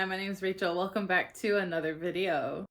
Hi, my name is Rachel. Welcome back to another video.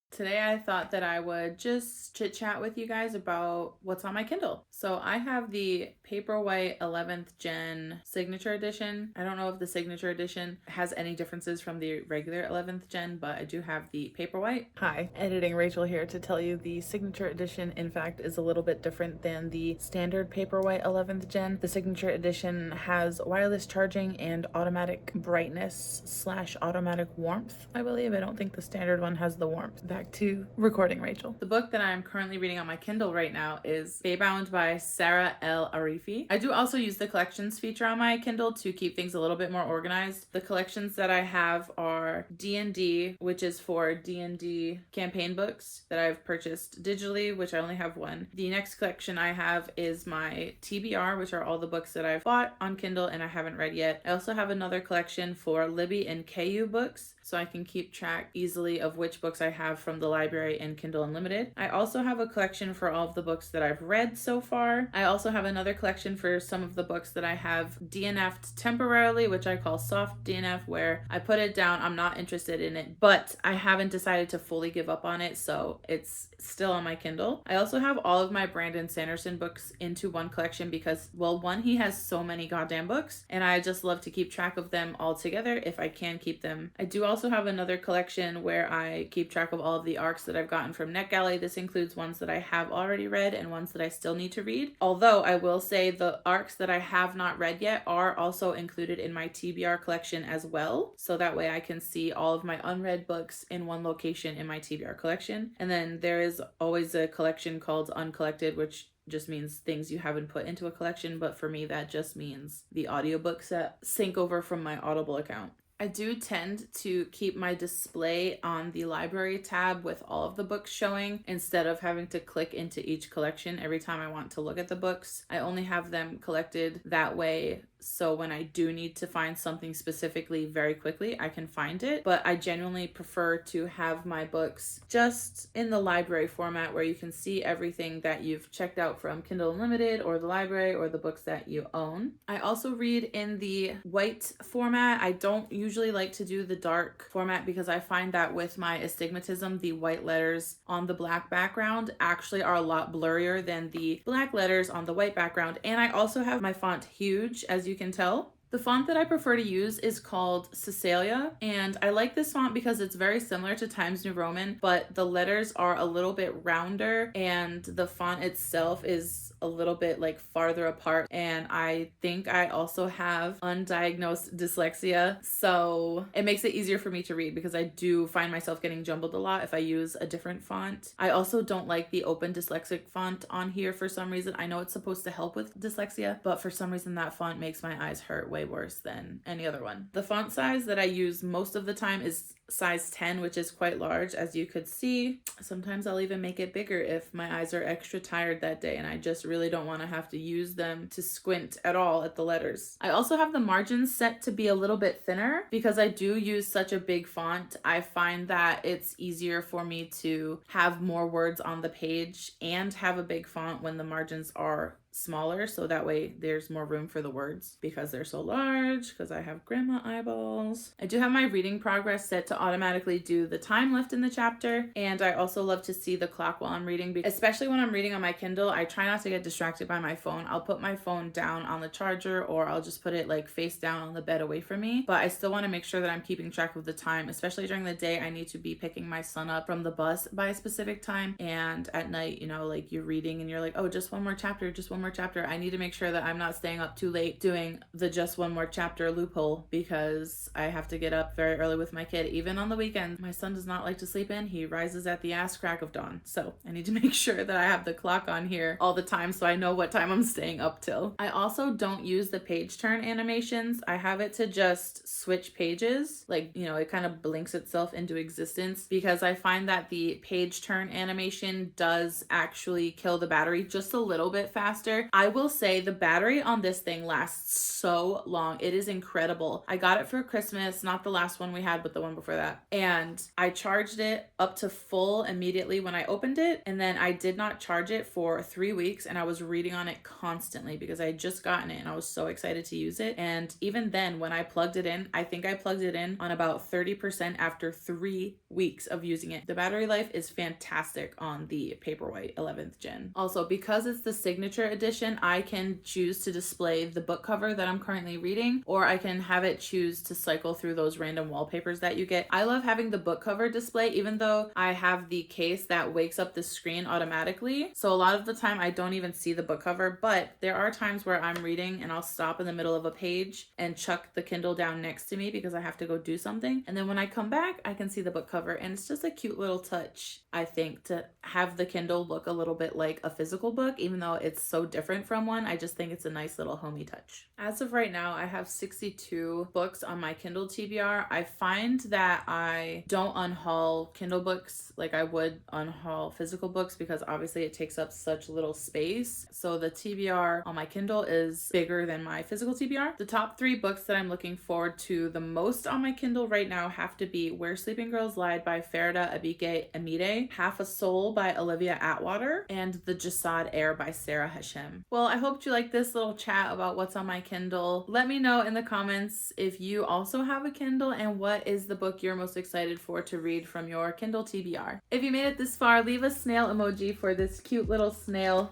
Today I thought that I would just chit chat with you guys about what's on my Kindle. So I have the Paperwhite 11th Gen Signature Edition. I don't know if the Signature Edition has any differences from the regular 11th Gen, but I do have the Paperwhite. Hi, editing Rachel here to tell you the Signature Edition in fact is a little bit different than the standard Paperwhite 11th Gen. The Signature Edition has wireless charging and automatic brightness / automatic warmth, I believe. I don't think the standard one has the warmth. Back to recording, Rachel. The book that I'm currently reading on my Kindle right now is Baybound by Sarah L. Arifi. I do also use the collections feature on my Kindle to keep things a little bit more organized. The collections that I have are D&D, which is for D&D campaign books that I've purchased digitally, which I only have one. The next collection I have is my TBR, which are all the books that I've bought on Kindle and I haven't read yet. I also have another collection for Libby and KU books, so I can keep track easily of which books I have from the library and Kindle Unlimited. I also have a collection for all of the books that I've read so far. I also have another collection for some of the books that I have DNF'd temporarily, which I call soft DNF, where I put it down, I'm not interested in it, but I haven't decided to fully give up on it, so it's still on my Kindle. I also have all of my Brandon Sanderson books into one collection because, well, one, he has so many goddamn books, and I just love to keep track of them all together if I can keep them. I do also have another collection where I keep track of all of the arcs that I've gotten from NetGalley. This includes ones that I have already read and ones that I still need to read. Although I will say the arcs that I have not read yet are also included in my TBR collection as well. So that way I can see all of my unread books in one location in my TBR collection. And then there is always a collection called Uncollected, which just means things you haven't put into a collection, but for me that just means the audiobooks that sync over from my Audible account. I do tend to keep my display on the library tab with all of the books showing instead of having to click into each collection every time I want to look at the books. I only have them collected that way, so when I do need to find something specifically very quickly, I can find it. But I genuinely prefer to have my books just in the library format where you can see everything that you've checked out from Kindle Unlimited or the library or the books that you own. I also read in the white format. I don't usually like to do the dark format because I find that with my astigmatism, the white letters on the black background actually are a lot blurrier than the black letters on the white background. And I also have my font huge, as you can tell. The font that I prefer to use is called Cecilia, and I like this font because it's very similar to Times New Roman, but the letters are a little bit rounder and the font itself is a little bit like farther apart. And I think I also have undiagnosed dyslexia, so it makes it easier for me to read because I do find myself getting jumbled a lot if I use a different font. I also don't like the open dyslexic font on here for some reason. I know it's supposed to help with dyslexia, but for some reason that font makes my eyes hurt way worse than any other one. The font size that I use most of the time is size 10, which is quite large, as you could see. Sometimes I'll even make it bigger if my eyes are extra tired that day and I just really don't want to have to use them to squint at all at the letters. I also have the margins set to be a little bit thinner because I do use such a big font. I find that it's easier for me to have more words on the page and have a big font when the margins are smaller, so that way there's more room for the words because they're so large, because I have grandma eyeballs. I do have my reading progress set to automatically do the time left in the chapter, and I also love to see the clock while I'm reading, especially when I'm reading on my Kindle. I try not to get distracted by my phone. I'll put my phone down on the charger or I'll just put it like face down on the bed away from me, but I still want to make sure that I'm keeping track of the time, especially during the day. I need to be picking my son up from the bus by a specific time, and at night, you know, like you're reading and you're like, oh, just one more chapter, just one more chapter. I need to make sure that I'm not staying up too late doing the just one more chapter loophole because I have to get up very early with my kid. Even on the weekend, my son does not like to sleep in. He rises at the ass crack of dawn. So I need to make sure that I have the clock on here all the time so I know what time I'm staying up till. I also don't use the page turn animations. I have it to just switch pages. Like, you know, it kind of blinks itself into existence because I find that the page turn animation does actually kill the battery just a little bit faster faster. I will say the battery on this thing lasts so long. It is incredible. I got it for Christmas, not the last one we had, but the one before that. And I charged it up to full immediately when I opened it. And then I did not charge it for 3 weeks, and I was reading on it constantly because I had just gotten it and I was so excited to use it. And even then, when I plugged it in, I think I plugged it in on about 30% after 3 weeks of using it. The battery life is fantastic on the Paperwhite 11th gen. Also, because it's the signature edition, I can choose to display the book cover that I'm currently reading, or I can have it choose to cycle through those random wallpapers that you get. I love having the book cover display, even though I have the case that wakes up the screen automatically. So a lot of the time I don't even see the book cover, but there are times where I'm reading and I'll stop in the middle of a page and chuck the Kindle down next to me because I have to go do something. And then when I come back, I can see the book cover, and it's just a cute little touch, I think, to have the Kindle look a little bit like a physical book, even though it's so different from one. I just think it's a nice little homey touch. As of right now, I have 62 books on my Kindle TBR. I find that I don't unhaul Kindle books like I would unhaul physical books because obviously it takes up such little space. So the TBR on my Kindle is bigger than my physical TBR. The top 3 books that I'm looking forward to the most on my Kindle right now have to be Where Sleeping Girls Lied by Faerie Abike Amide, Half a Soul by Olivia Atwater, and The Jasad Air by Sarah Hashem. Well, I hope you like this little chat about what's on my Kindle. Let me know in the comments if you also have a Kindle and what is the book you're most excited for to read from your Kindle TBR. If you made it this far, leave a snail emoji for this cute little snail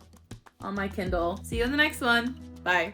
on my Kindle. See you in the next one. Bye.